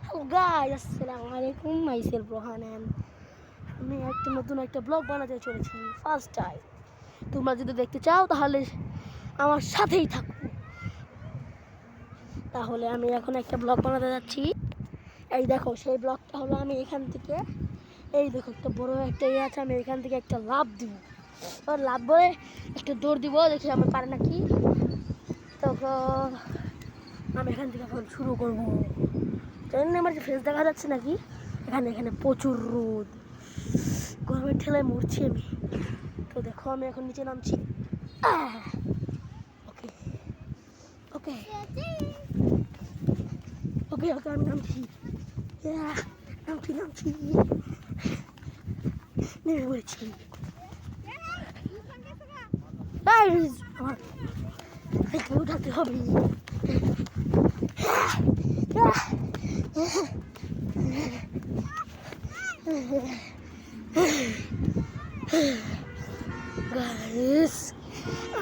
Hello guys, আসসালামু আলাইকুম। Myself Rohan and আমি নতুন একটা ব্লগ বানাতে চলেছি ফার্স্ট টাইম। তোমরা যদি দেখতে চাও তাহলে আমার সাথেই থাকো। তাহলে আমি এখন একটা ব্লগ বানাতে যাচ্ছি। এই দেখো, সেই ব্লগটা হলো আমি এখান থেকে, এই দেখো একটা বড় একটা আছে, আমি এখান থেকে একটা লাফ দিব। আর লাফ বলে একটা দৌড় দিব, দেখি আমি পারে নাকি। তখন আমি এখান থেকে এখন শুরু করবো। জানি না আমার যে ফেস দেখা যাচ্ছে নাকি। এখানে প্রচুর রোদ, গরমের ঠেলায় মরছি আমি। তো দেখো আমি এখন নিচে নামছি। ওকে ওকে ওকে ওকে আমি নামছি, নামছি নেমে পড়েছি। আমার উঠাতে হবে। গাইস,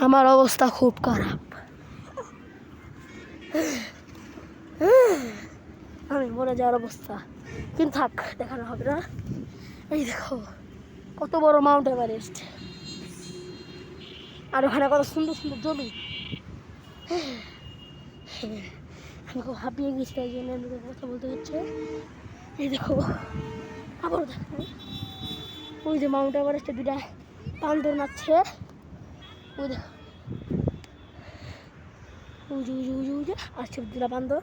আমার অবস্থা খুব খারাপ। আমি মরে যাওয়ার অবস্থা, কিন্তু থাক, দেখানো হবে না। এই দেখো কত বড় মাউন্ট এভারেস্ট, আর ওখানে কত সুন্দর সুন্দর জমি। আমি খুব হাঁপিয়ে গেছি, তাই জন্য আমি কথা বলতে হচ্ছে। এই দেখো আবার দেখো, ওই যে মাউন্ট এভারেস্টে দুটা বান্দর নাচছে। ওই দেখো, ওই যে আসছে দুটা বান্দর।